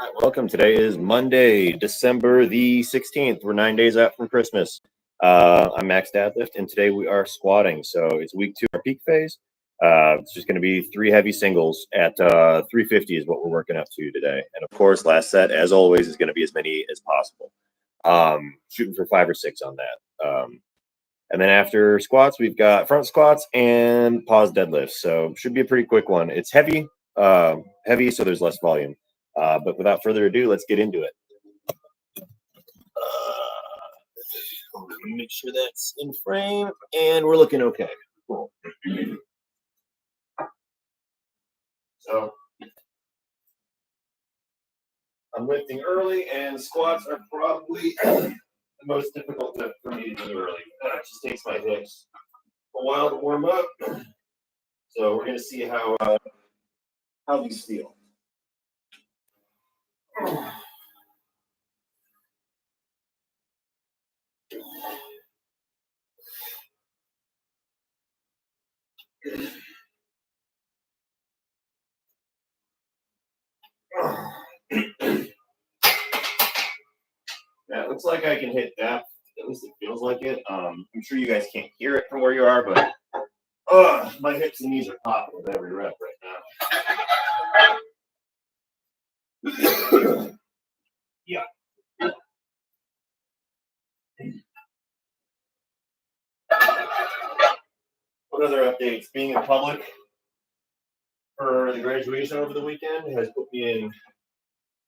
right, welcome. Today is Monday, December the 16th. We're 9 days out from Christmas. I'm Max Dadlift, and today we are squatting. So it's week 2 of our peak phase. It's just going to be 3 heavy singles at 350 is what we're working up to today. And of course, last set, as always, is going to be as many as possible. Shooting for 5 or 6 on that. And then after squats, we've got front squats and pause deadlifts. So should be a pretty quick one. It's heavy, so there's less volume. But without further ado, let's get into it. Let me make sure that's in frame, and we're looking okay. Cool. So I'm lifting early, and squats are probably the most difficult for me to do early. It just takes my hips a while to warm up. So we're going to see how these feel. Yeah, it looks like I can hit depth. At least it feels like it. I'm sure you guys can't hear it from where you are, but my hips and knees are popping with every rep right now. Yeah. What other updates? Being in public for the graduation over the weekend has put me in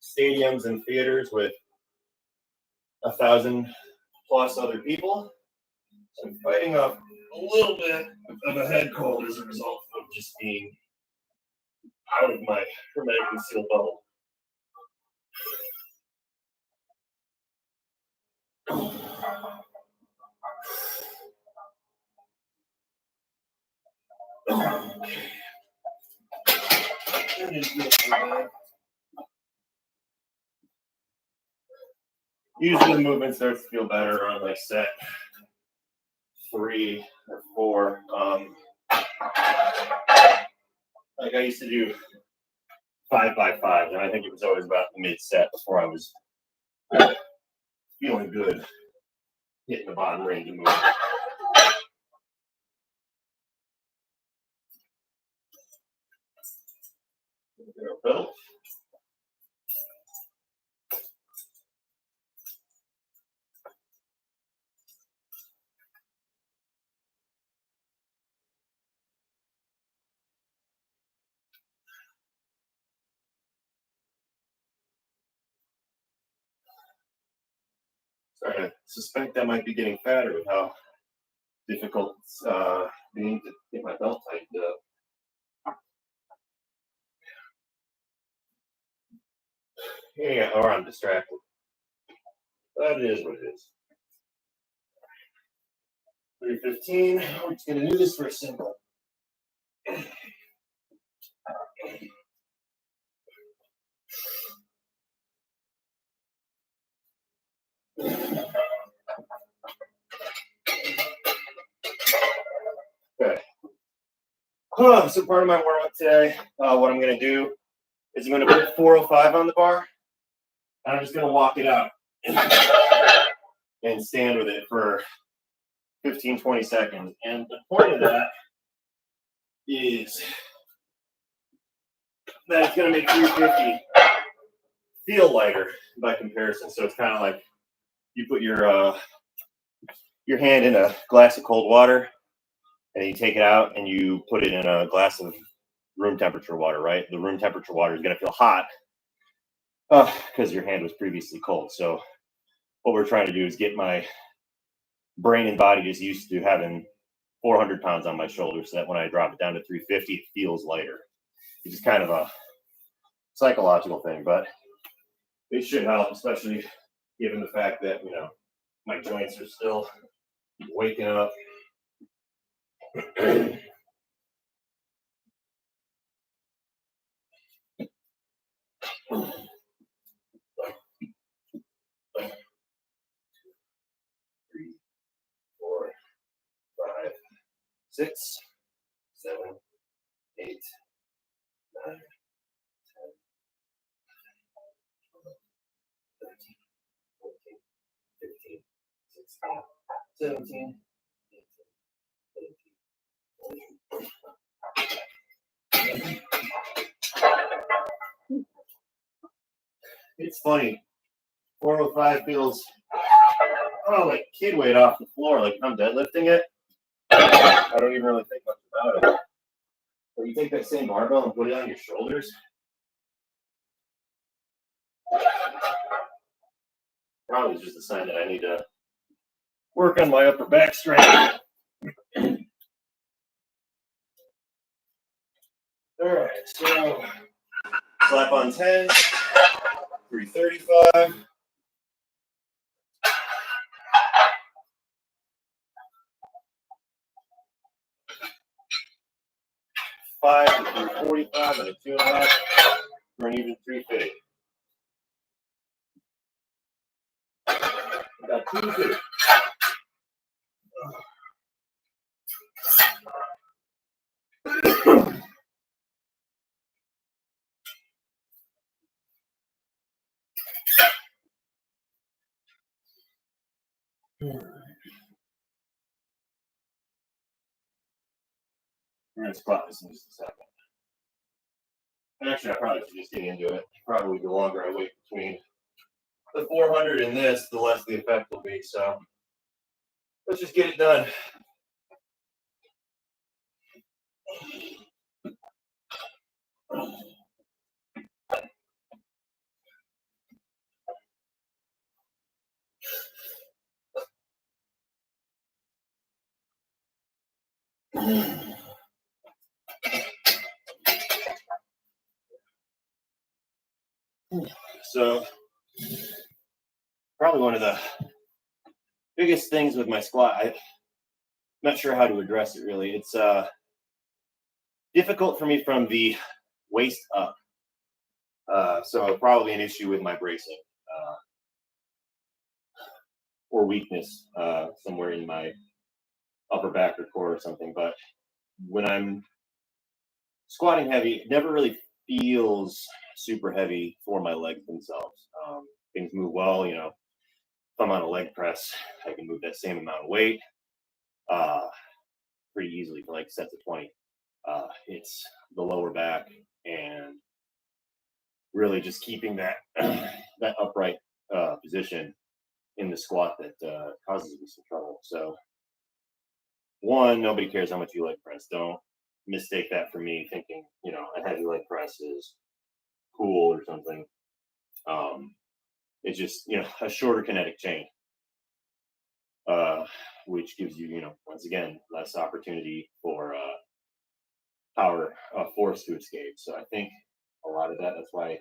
stadiums and theaters with 1,000+ other people. So I'm fighting off a little bit of a head cold as a result of just being out of my hermetically sealed bubble. Usually the movement starts to feel better around like set 3 or 4. Like I used to do 5 by 5, and I think it was always about the mid set before I was feeling good hitting the bottom range of movement. Bill. Starting to suspect I might be getting fatter with how difficult it's being to get my belt tightened up. Yeah, or I'm distracted. But it is what it is. 315. We're just going to do this for a single. Okay. So part of my warm up today, what I'm going to do is I'm going to put 405 on the bar, and I'm just going to walk it out and stand with it for 15, 20 seconds. And the point of that is that it's going to make 350 feel lighter by comparison. So it's kind of like you put your hand in a glass of cold water, and you take it out and you put it in a glass of room temperature water, right? The room temperature water is going to feel hot because your hand was previously cold. So what we're trying to do is get my brain and body just used to having 400 pounds on my shoulders, so that when I drop it down to 350, it feels lighter. It's just kind of a psychological thing, but it should help, especially given the fact that, my joints are still waking up. Three, 4, 5, 6, 7, 8, 9, 10. 17. It's funny. 405 feels like kid weight off the floor, like I'm deadlifting it. I don't even really think much about it. But you take that same barbell and put it on your shoulders. Probably just a sign that I need to work on my upper back strength. All right, so slap on 10, 335. Five to 345 and a 2.5 for an even 350. Got 250. We're gonna squat this in just a second. Actually, I probably should just get into it. Probably the longer I wait between the 400 and this, the less the effect will be. So let's just get it done. So probably one of the biggest things with my squat, I'm not sure how to address it really. It's difficult for me from the waist up. So probably an issue with my bracing or weakness somewhere in my upper back or core or something. But when I'm squatting heavy, it never really feels super heavy for my legs themselves. Things move well, you know. If I'm on a leg press, I can move that same amount of weight pretty easily for like sets of 20. It's the lower back and really just keeping that that upright position in the squat that causes me some trouble. So one, nobody cares how much you leg press. Don't mistake that for me thinking, you know, a heavy leg press is cool or something. It's just, you know, a shorter kinetic chain, which gives you, you know, once again, less opportunity for power force to escape. So I think a lot of that's why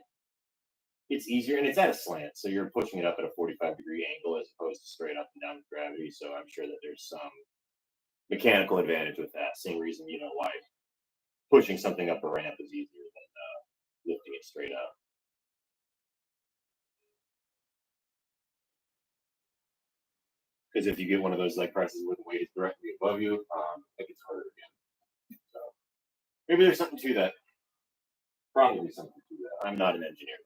it's easier, and it's at a slant, so you're pushing it up at a 45-degree angle as opposed to straight up and down with gravity. So I'm sure that there's some mechanical advantage with that. Same reason, you know, why pushing something up a ramp is easier than lifting it straight up. Because if you get one of those leg presses where the weight is directly above you, it gets harder again. So maybe there's something to that. Probably something to that. I'm not an engineer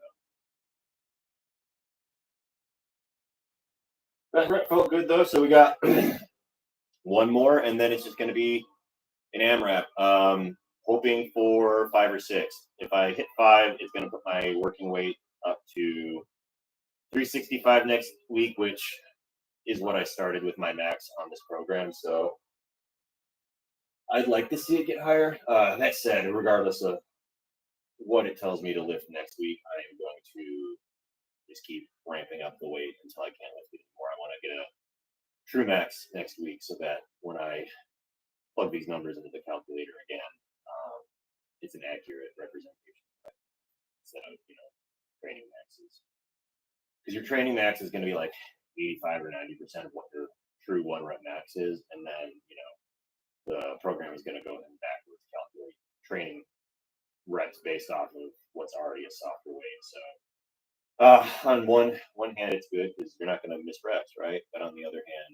though. That rep felt good though. So we got one more, and then it's just going to be an AMRAP. Hoping for 5 or 6. If I hit 5, it's going to put my working weight up to 365 next week, which is what I started with my max on this program. So I'd like to see it get higher. That said, regardless of what it tells me to lift next week, I am going to just keep ramping up the weight until I can't lift it anymore. I want to get a true max next week so that when I plug these numbers into the calculator again, it's an accurate representation instead of, you know, training maxes. Because your training max is going to be like 85 or 90% of what your true 1 rep max is, and then, you know, the program is going to go in backwards, calculate training reps based off of what's already a softer weight. So on one hand, it's good because you're not going to miss reps, right? But on the other hand,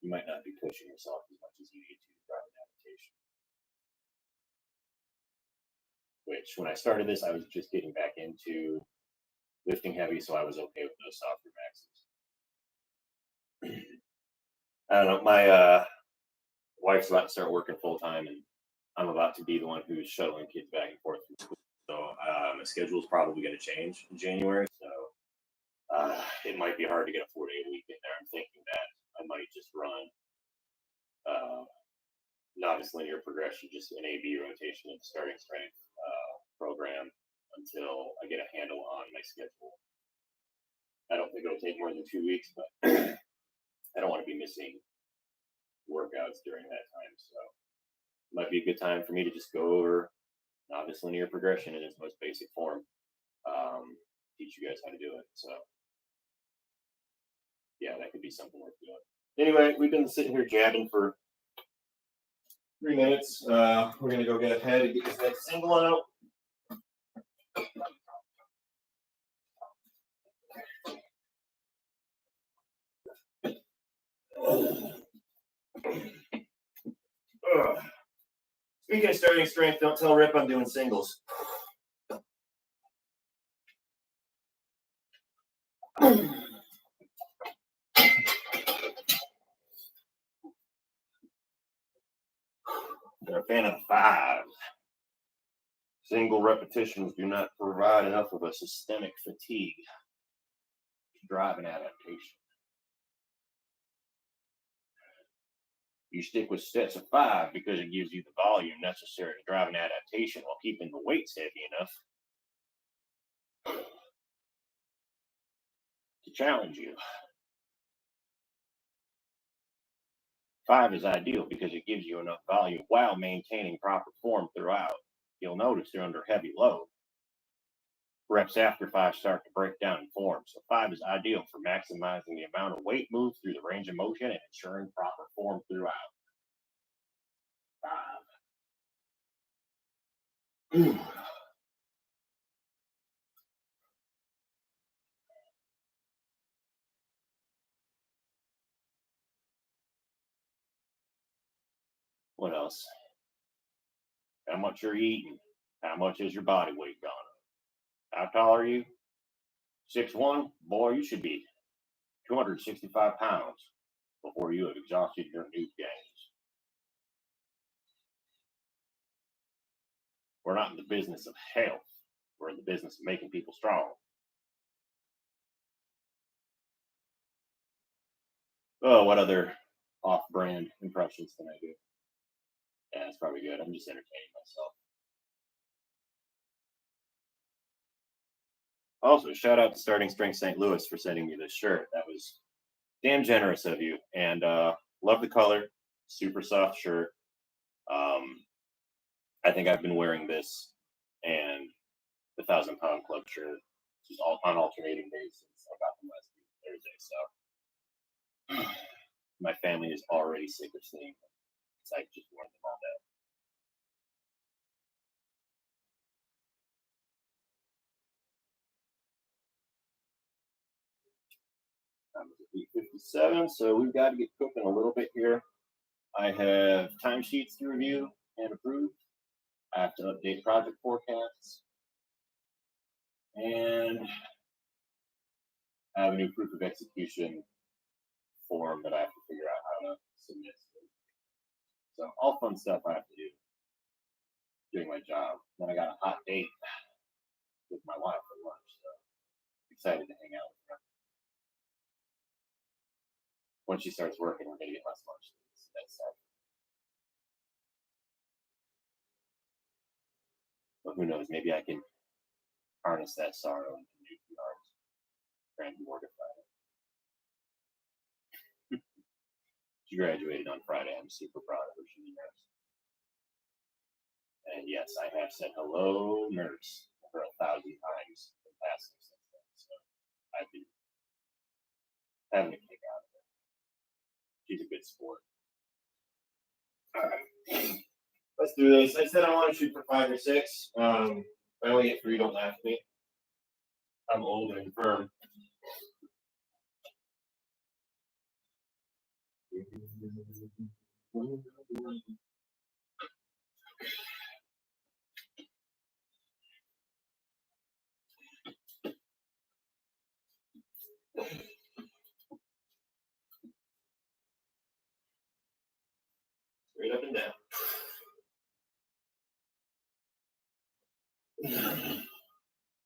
you might not be pushing yourself as much as you need to drive an adaptation. Which, when I started this, I was just getting back into lifting heavy, so I was okay with those softer maxes. I don't know. My wife's about to start working full time, and I'm about to be the one who's shuttling kids back and forth from school. So my schedule is probably going to change in January. So it might be hard to get a 4 day a week in there. I'm thinking that I might just run novice linear progression, just an AB rotation and starting strength program until I get a handle on my schedule. I don't think it'll take more than 2 weeks, but I don't want to be missing workouts during that time. So it might be a good time for me to just go over novice linear progression in its most basic form. Teach you guys how to do it. So yeah, that could be something worth doing. Anyway, we've been sitting here jabbing for 3 minutes. We're gonna go get ahead and get this next single out. Speaking of starting strength, don't tell Rip I'm doing singles. They're a fan of 5. Single repetitions do not provide enough of a systemic fatigue to drive an adaptation. You stick with sets of 5 because it gives you the volume necessary to drive an adaptation while keeping the weights heavy enough to challenge you. 5 is ideal because it gives you enough volume while maintaining proper form throughout. You'll notice they're under heavy load. Reps after 5 start to break down in form, so 5 is ideal for maximizing the amount of weight moved through the range of motion and ensuring proper form throughout. 5. What else? How much you're eating? How much is your body weight gone up? How tall are you? 6'1"? Boy, you should be 265 pounds before you have exhausted your new gains. We're not in the business of health. We're in the business of making people strong. Oh, what other off-brand impressions can I do? Yeah, that's probably good. I'm just entertaining myself. Also, shout out to Starting Strength St. Louis for sending me this shirt. That was damn generous of you. And love the color. Super soft shirt. I think I've been wearing this and the 1,000 Pound Club shirt just all on alternating days since I got them last week, Thursday. So my family is already sick of seeing them. It's like just worn them all day. 8:57, so we've got to get cooking a little bit here. I have timesheets to review and approve. I have to update project forecasts. And I have a new proof of execution form that I have to figure out how to submit. So all fun stuff I have to do doing my job. Then I got a hot date with my wife for lunch, so excited to hang out with her. When she starts working, we're gonna get less lunch. That's sad. But who knows? Maybe I can harness that sorrow and do the arts. Trying to mortify it. She graduated on Friday. I'm super proud of her. She's a nurse. And yes, I have said hello, nurse, for 1,000 times in passing since then. So I've been having a kick out of it. She's a good sport. All right. Let's do this. I said I want to shoot for 5 or 6. If I only get 3, don't laugh at me. I'm old and infirm.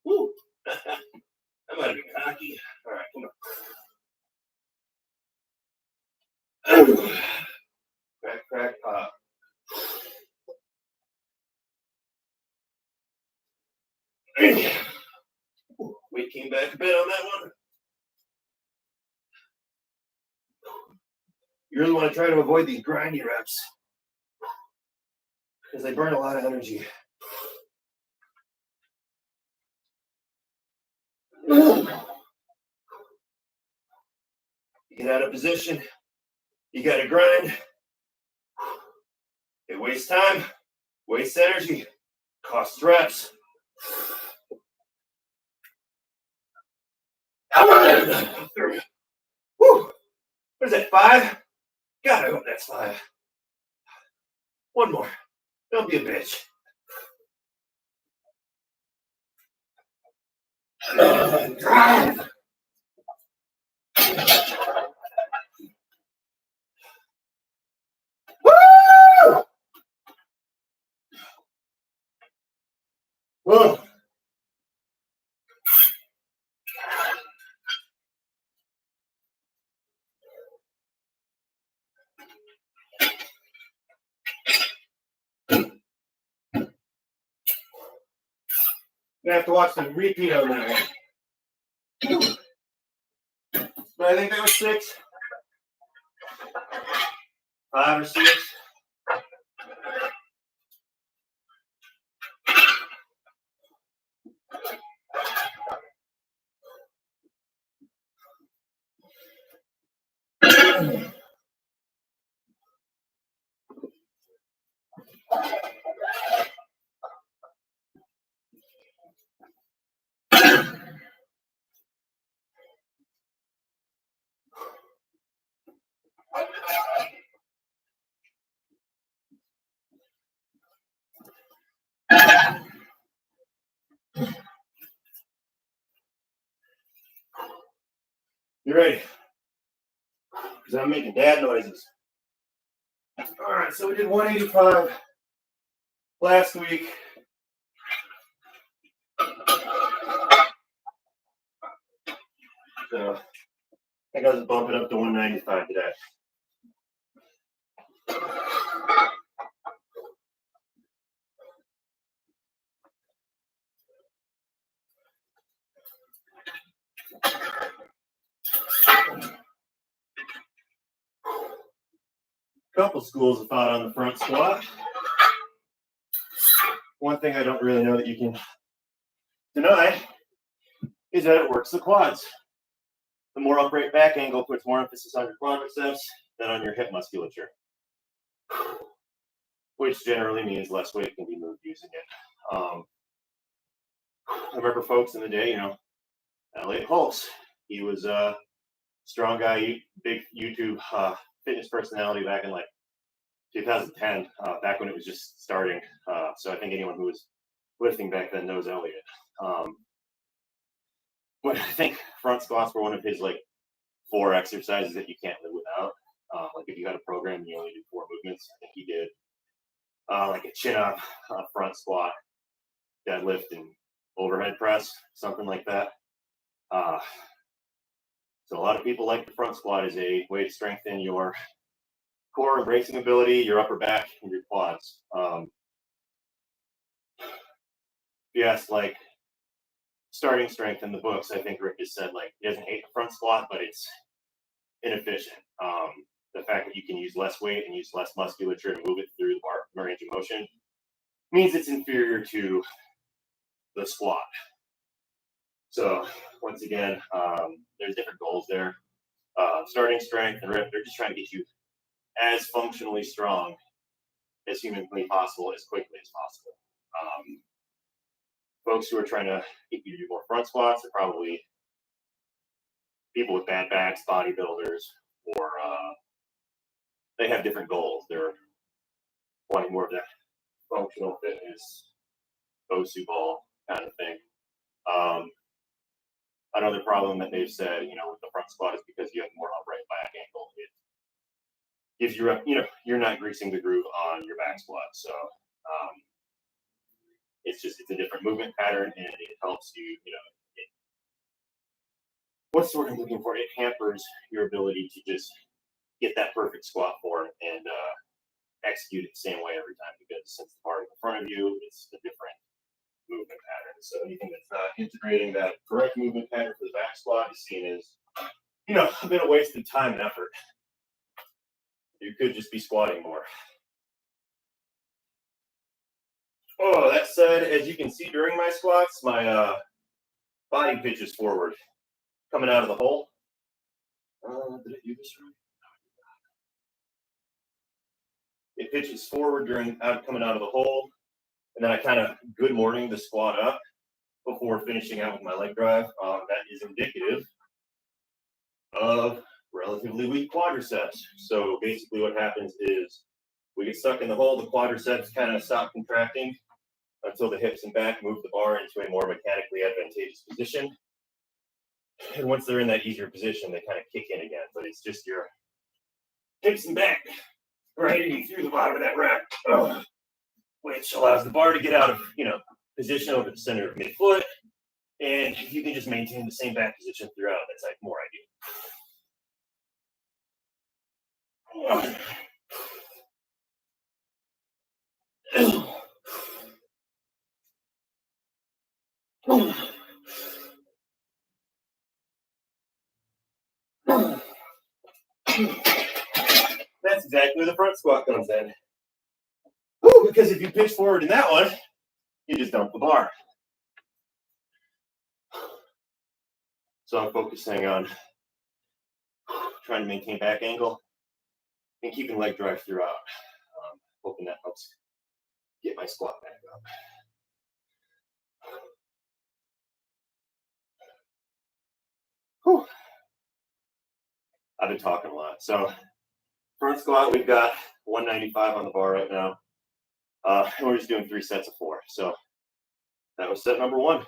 Woo. That might have been cocky. All right, come on. Crack, crack, pop. Weight came back a bit on that one. You really want to try to avoid these grindy reps because they burn a lot of energy. Get out of position. You got to grind. It wastes time, wastes energy, costs reps. Come on. Woo. What is that, 5? God, I hope that's 5. One more. Don't be a bitch. Drive. Woo! Whoa. Gonna have to watch the repeat on that one. But I think that was 6. 5 or 6. You ready? Because I'm making dad noises. All right, so we did 185 last week. So I think I was bumping up to 195 today. Couple schools of thought on the front squat. One thing I don't really know that you can deny is that it works the quads. The more upright back angle puts more emphasis on your quadriceps than on your hip musculature, which generally means less weight can be moved using it. I remember folks in the day, Elliot Hulse. He was a strong guy, big YouTube fitness personality back in like 2010, back when it was just starting. So I think anyone who was lifting back then knows Elliot. But I think front squats were one of his like 4 exercises that you can't live without. Like if you got a program and you only do 4 movements, I think he did like a chin up, front squat, deadlift, and overhead press, something like that. So a lot of people like the front squat as a way to strengthen your core and bracing ability, your upper back, and your quads. Yes, like starting strength in the books, I think Rick just said like he doesn't hate the front squat, but it's inefficient. The fact that you can use less weight and use less musculature to move it through the bar range of motion means it's inferior to the squat. So once again, there's different goals there. Starting strength and Rick, they're just trying to get you as functionally strong as humanly possible, as quickly as possible. Folks who are trying to get you to do more front squats are probably people with bad backs, bodybuilders, or they have different goals. They're wanting more of that functional fitness, Bosu ball kind of thing. Another problem that they've said, with the front squat is because you have more upright back angle. It gives you, you're not greasing the groove on your back squat. So it's a different movement pattern, and it helps you. What's the word I'm looking for? It hampers your ability to just get that perfect squat form and execute it the same way every time, because since the bar is in front of you, it's a different movement pattern. So anything that's not integrating that correct movement pattern for the back squat is seen as, a bit of wasted time and effort. You could just be squatting more. Oh, that said, as you can see during my squats, my body pitches forward, coming out of the hole. Did it do this right? It pitches forward coming out of the hole, and then I kind of good morning the squat up before finishing out with my leg drive. That is indicative of relatively weak quadriceps. So basically what happens is we get stuck in the hole, the quadriceps kind of stop contracting until the hips and back move the bar into a more mechanically advantageous position. And once they're in that easier position, they kind of kick in again. But it's just your hips and back grinding through the bottom of that rack, which allows the bar to get out of position over the center of midfoot. And if you can just maintain the same back position throughout, that's like more ideal. That's exactly where the front squat comes in. Because if you pitch forward in that one, you just dump the bar. So I'm focusing on trying to maintain back angle and keeping leg drive throughout. Hoping that helps get my squat back up. Whew. I've been talking a lot. So front squat, we've got 195 on the bar right now. And we're just doing 3 sets of 4. So that was set number 1.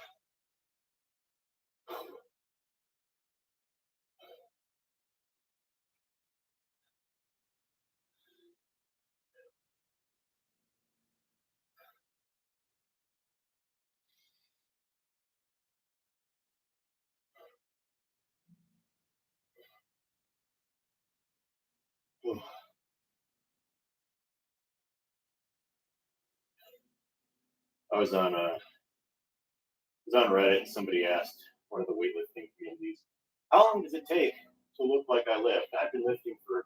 I was on Reddit. Somebody asked one of the weightlifting communities, "How long does it take to look like I lift? I've been lifting for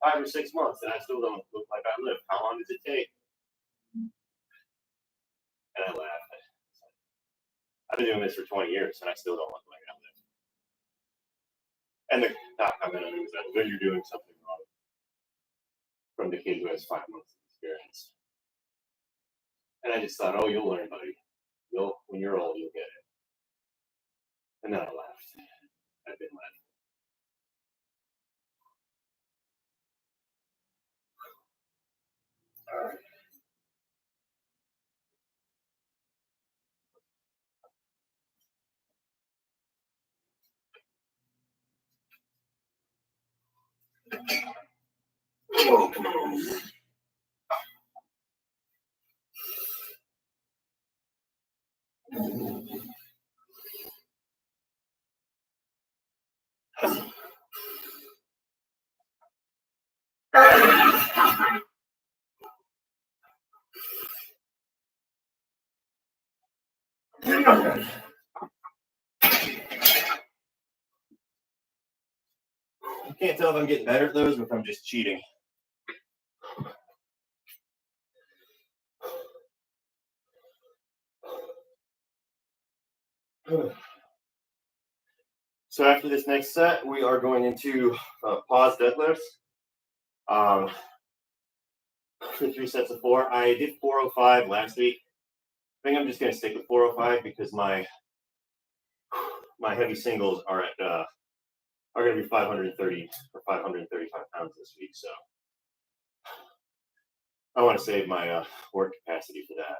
5 or 6 months, and I still don't look like I lift. How long does it take?" And I laughed. I've been doing this for 20 years, and I still don't look like I lift. And the comment on it was that then you're doing something wrong from the kid who has 5 months of experience. And I just thought, oh, you'll learn, buddy. When you're old, you'll get it. And then I laughed. I've been laughing. All right. Oh, come on. I can't tell if I'm getting better at those or if I'm just cheating. So after this next set, we are going into pause deadlifts. For 3 sets of 4. I did 405 last week. I think I'm just going to stick with 405 because my heavy singles are going to be 530 or 535 pounds this week. So I want to save my work capacity for that.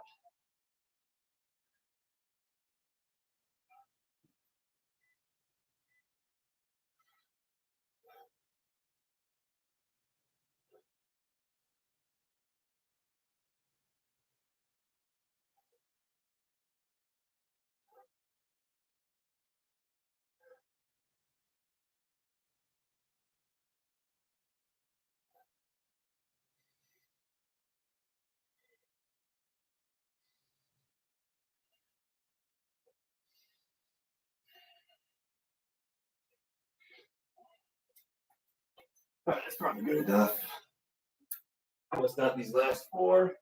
Alright, that's probably good enough. Almost got these last 4.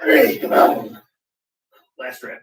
Hey, come on. Last rep.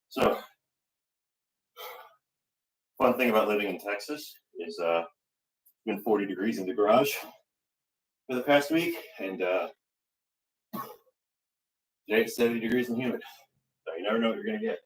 So, fun thing about living in Texas is it's been 40 degrees in the garage for the past week, and today it's 70 degrees and humid. So you never know what you're gonna get.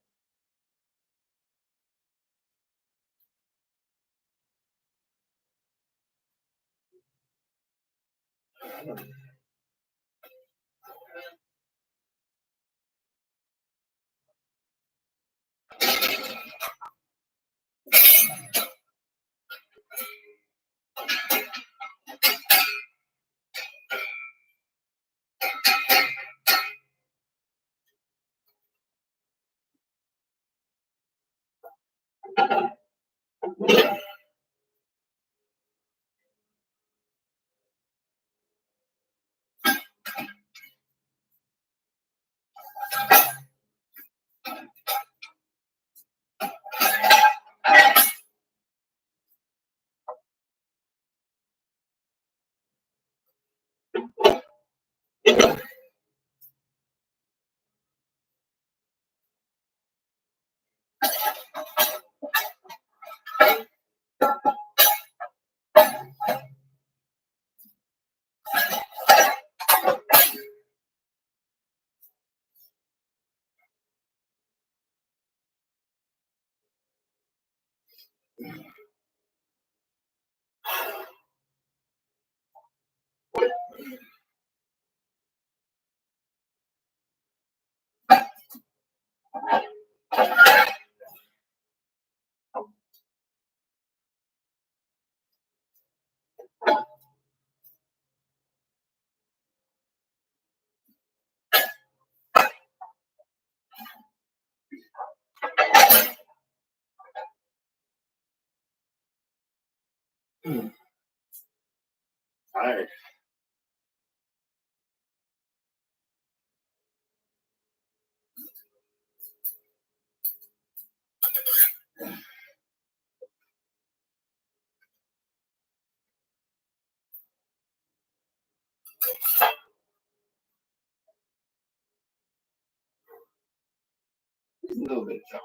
Tired. There's a little bit of chalk.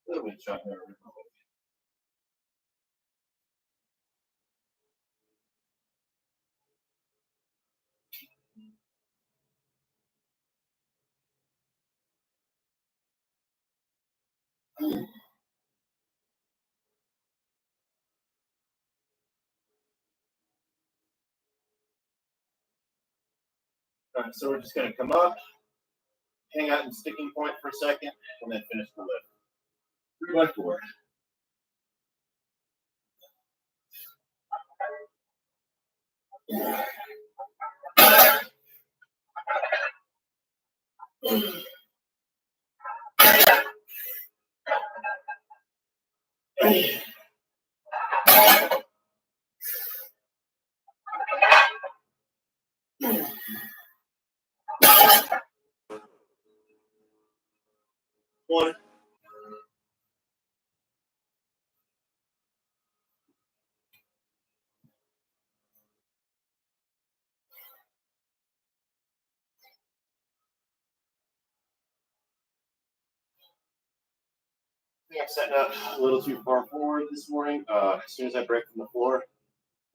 A little bit of chalk there. All right, so we're just gonna come up, hang out in sticking point for a second, and then finish the lift. 3 by 4. one. I think I'm setting up a little too far forward this morning. As soon as I break from the floor,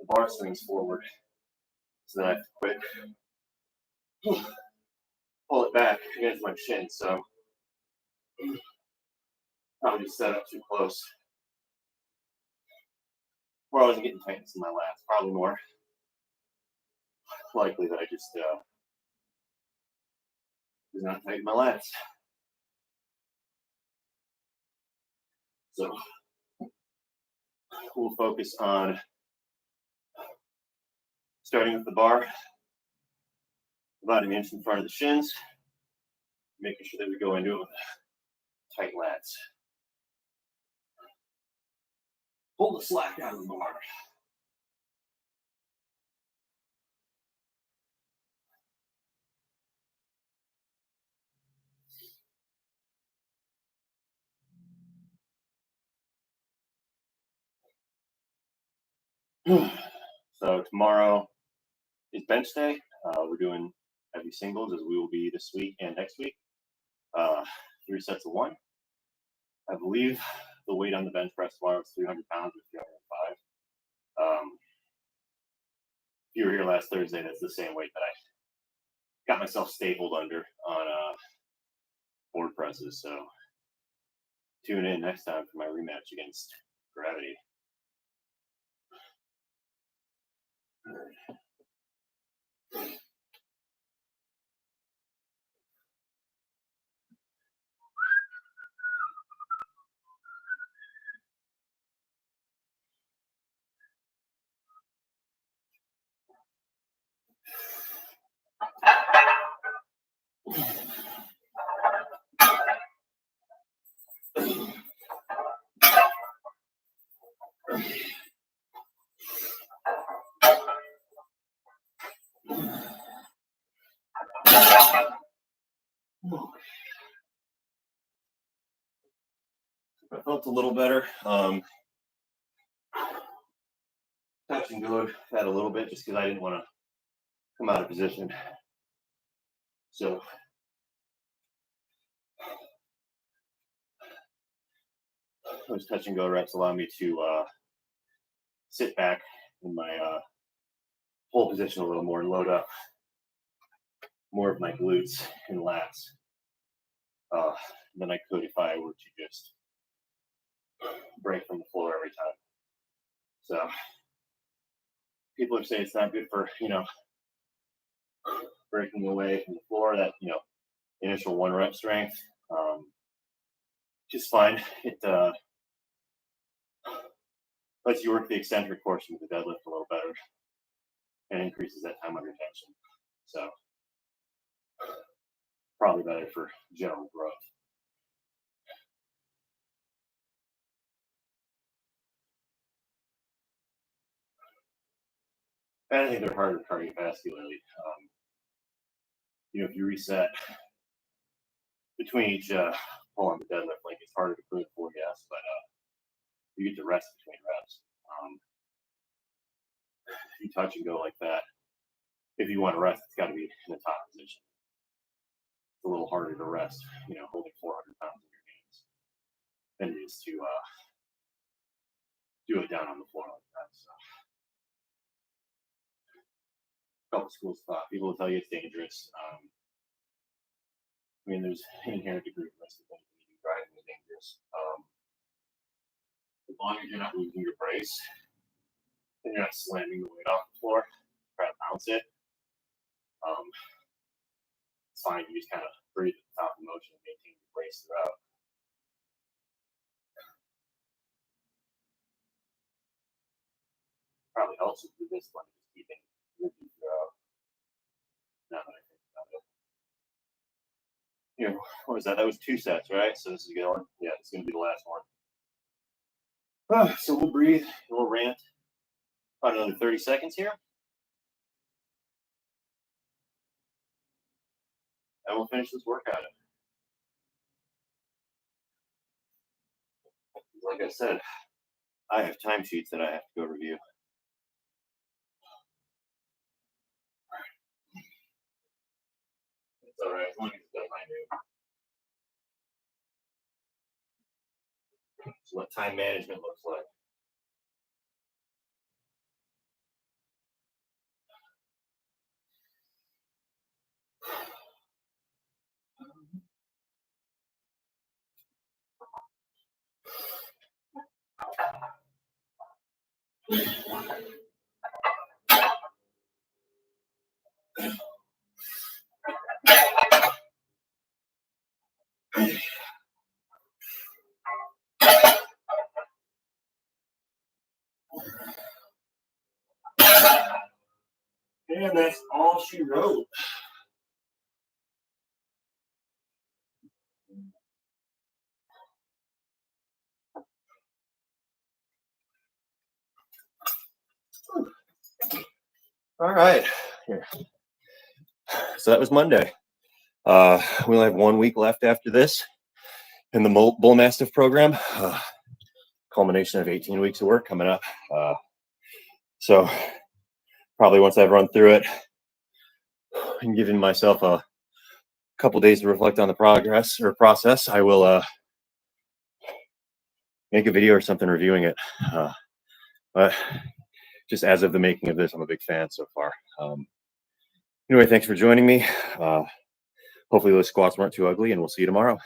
the bar swings forward. So then I have to quit. Pull it back against my shin. So probably just set up too close. Or I wasn't getting tightness in my lats. Probably more likely that I just was not tight in my lats. So we'll focus on starting with the bar about an inch in front of the shins, making sure that we go into it with tight lats. Pull the slack out of the bar. So tomorrow is bench day. We're doing heavy singles as we will be this week and next week. 3 sets of 1. I believe the weight on the bench press tomorrow is 300 pounds or 305. If you were here last Thursday, that's the same weight that I got myself stapled under on board presses. So tune in next time for my rematch against Gravity. I felt a little better. Touch and go that a little bit just because I didn't want to come out of position. So those touch and go reps allow me to sit back in my full position a little more and load up more of my glutes and lats than I could if I were to just break from the floor every time. So people are saying it's not good for, breaking away from the floor, that, initial 1 rep strength. Just fine. It lets you work the eccentric portion of the deadlift a little better and increases that time under tension. So probably better for general growth. And I think they're harder cardiovascularly. If you reset between each pull on the deadlift, like it's harder to clean for, yes, but you get to rest between reps. If you touch and go like that, if you want to rest, it's got to be in the top position. It's a little harder to rest, holding 400 pounds in your hands than it is to do it down on the floor like that. So, a couple schools of thought. People will tell you it's dangerous. There's inherent degree of risk of things when you do driving is dangerous. As long as you're not losing your brace and you're not slamming the weight off the floor, try to bounce it. It's fine. You just kind of breathe at the top of motion and maintain your brace throughout. Probably helps with the discipline, just keeping moving throughout. Now that I think about it. What was that? That was 2 sets, right? So this is going. Yeah, it's going to be the last one. So we'll breathe. We'll rant about another 30 seconds here. And we'll finish this workout. Like I said, I have timesheets that I have to go review. It's all right. As long as it's done by noon. That's what time management looks like. And that's all she wrote. All right. Here. So that was Monday. We only have 1 week left after this in the Bull Mastiff program. Culmination of 18 weeks of work coming up. So probably once I've run through it and given myself a couple days to reflect on the progress or process, I will make a video or something reviewing it. But just as of the making of this, I'm a big fan so far. Anyway, thanks for joining me. Hopefully those squats weren't too ugly, and we'll see you tomorrow.